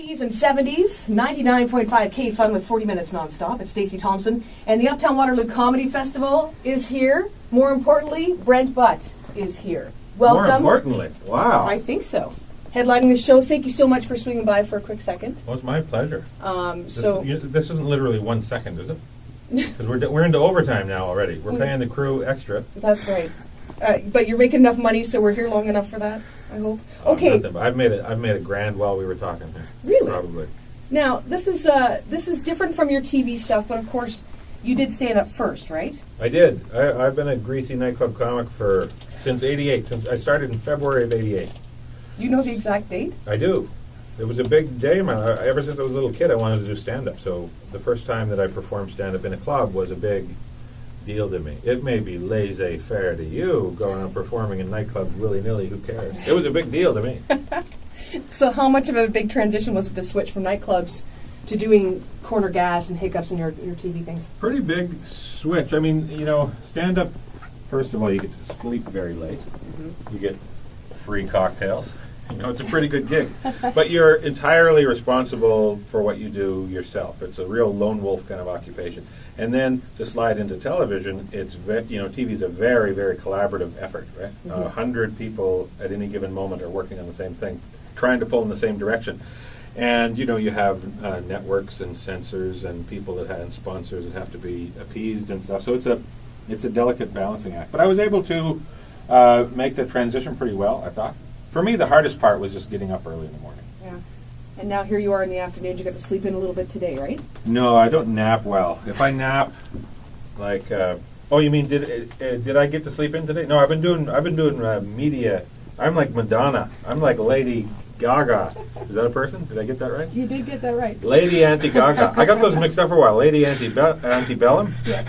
60s and 70s, 99.5 KFUN with 40 minutes nonstop. It's Stacey Thompson. And the Uptown Waterloo Comedy Festival is here. More importantly, Brent Butt is here. Welcome. More importantly, wow. I think so. Headlining the show. Thank you so much for swinging by for a quick second. Well, it's my pleasure. This isn't literally 1 second, is it? Because we're into overtime now already. We're paying the crew extra. That's right. But you're making enough money, so we're here long enough for that, I hope. Okay. I've made it grand while we were talking here. Really? Probably. Now, this is different from your TV stuff, but of course, you did stand up first, right? I did. I've been a greasy nightclub comic since '88. Since I started in February of '88. You know the exact date? I do. It was a big day in my life. Ever since I was a little kid, I wanted to do stand-up. So the first time that I performed stand-up in a club was a big deal to me. It may be laissez-faire to you, going and performing in nightclubs willy-nilly, who cares? It was a big deal to me. So how much of a big transition was it to switch from nightclubs to doing corner gas and hiccups in your TV things? Pretty big switch. I mean, stand-up, first of all, you get to sleep very late. Mm-hmm. You get free cocktails. It's a pretty good gig. But you're entirely responsible for what you do yourself. It's a real lone wolf kind of occupation. And then to slide into television, TV is a very, very collaborative effort, right? Mm-hmm. 100 people at any given moment are working on the same thing, trying to pull in the same direction. And, you have networks and censors and people and sponsors that have to be appeased and stuff. So it's a delicate balancing act. But I was able to make the transition pretty well, I thought. For me, the hardest part was just getting up early in the morning. Yeah. And now here you are in the afternoon. You got to sleep in a little bit today, right? No, I don't nap well. If I nap, you mean did I get to sleep in today? No, I've been doing media. I'm like Madonna. I'm like Lady Gaga. Is that a person? Did I get that right? You did get that right. Lady Anti-Gaga. I got those mixed up for a while. Lady Antebellum? Yeah,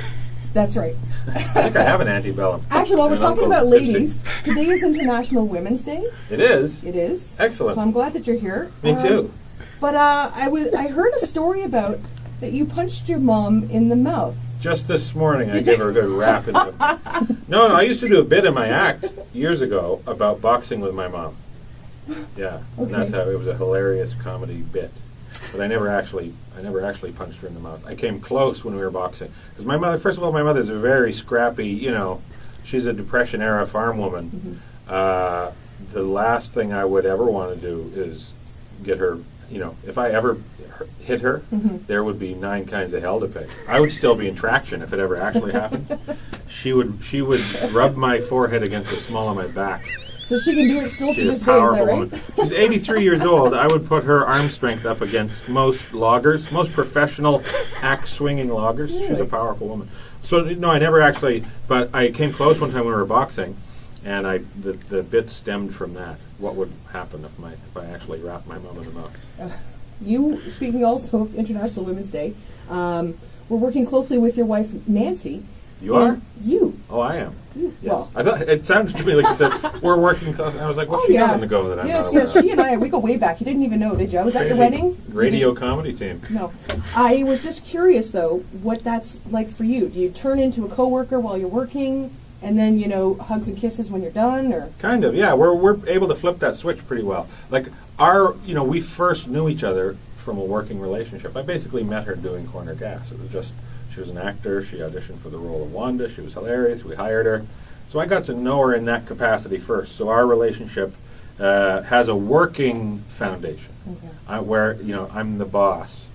that's right. I think I have an antebellum. Actually, while we're talking about ladies, today is International Women's Day. It is? It is. Excellent. So I'm glad that you're here. Me too. But I heard a story about that you punched your mom in the mouth. Just this morning, I gave her a good rap. No, I used to do a bit in my act years ago about boxing with my mom. Yeah, okay. And that's how it was a hilarious comedy bit. But I never actually punched her in the mouth. I came close when we were boxing because my mother. First of all, my mother's a very scrappy. She's a Depression era farm woman. Mm-hmm. The last thing I would ever want to do is get her. If I ever hit her, mm-hmm. there would be 9 kinds of hell to pay. I would still be in traction if it ever actually happened. She would rub my forehead against the small of my back. So she can do it still to this day, is that right? Woman. She's 83 years old. I would put her arm strength up against most loggers, most professional axe-swinging loggers. Really? She's a powerful woman. So, no, I never actually, but I came close one time when we were boxing, and the bit stemmed from that. What would happen if I actually wrapped my mom in the mouth? You, speaking also of International Women's Day, we're working closely with your wife, Nancy. You are? You. Oh, I am. Yes. Well, I thought it sounded to me like you said we're working close. And I was like, what's she having to go that I'm not aware of? She and I, we go way back. You didn't even know, did you? I was at your wedding. Radio comedy team. No. I was just curious, though, what that's like for you. Do you turn into a coworker while you're working, and then, hugs and kisses when you're done? Or kind of, yeah. We're able to flip that switch pretty well. Like, we first knew each other from a working relationship. I basically met her doing Corner Gas. It was just... She was an actor. She auditioned for the role of Wanda. She was hilarious. We hired her. So I got to know her in that capacity first. So our relationship has a working foundation, where I'm the boss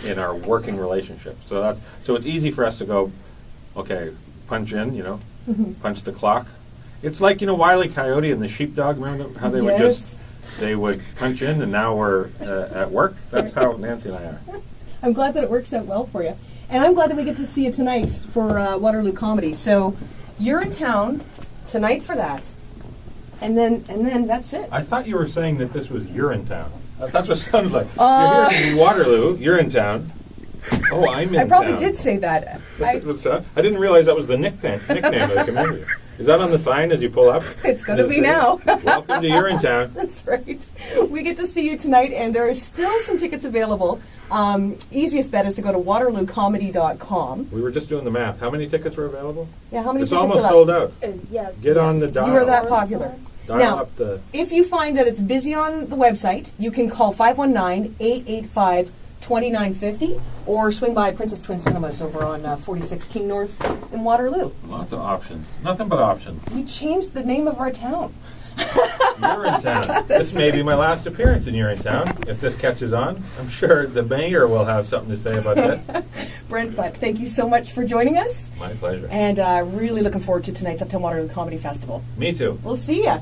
in our working relationship. So it's easy for us to go, okay, punch in, mm-hmm. punch the clock. It's like Wile E. Coyote and the sheepdog. Remember how they would punch in, and now we're at work. That's how Nancy and I are. I'm glad that it works out well for you. And I'm glad that we get to see you tonight for Waterloo Comedy. So you're in town tonight for that, and then that's it. I thought you were saying that this was you're in town. That's what it sounded like. You're here in Waterloo. You're in town. Oh, I'm in town. I probably did say that. I didn't realize that was the nickname of the community. Is that on the sign as you pull up? It's going to be now. Welcome to You're in Town. That's right. We get to see you tonight, and there are still some tickets available. Easiest bet is to go to waterloocomedy.com. We were just doing the math. How many tickets were available? Yeah, how many it's tickets almost sold out. yeah. Get on the dial. You were that popular. Dial Now, up the. if you find that it's busy on the website, you can call 519-885-2950 or swing by Princess Twin Cinemas over on 46 King North in Waterloo. Lots of options. Nothing but options. We changed the name of our town. You're in town. This may be my last appearance in You're in Town. If this catches on, I'm sure the mayor will have something to say about this. Brent Butt, thank you so much for joining us. My pleasure. And really looking forward to tonight's Uptown Waterloo Comedy Festival. Me too. We'll see ya.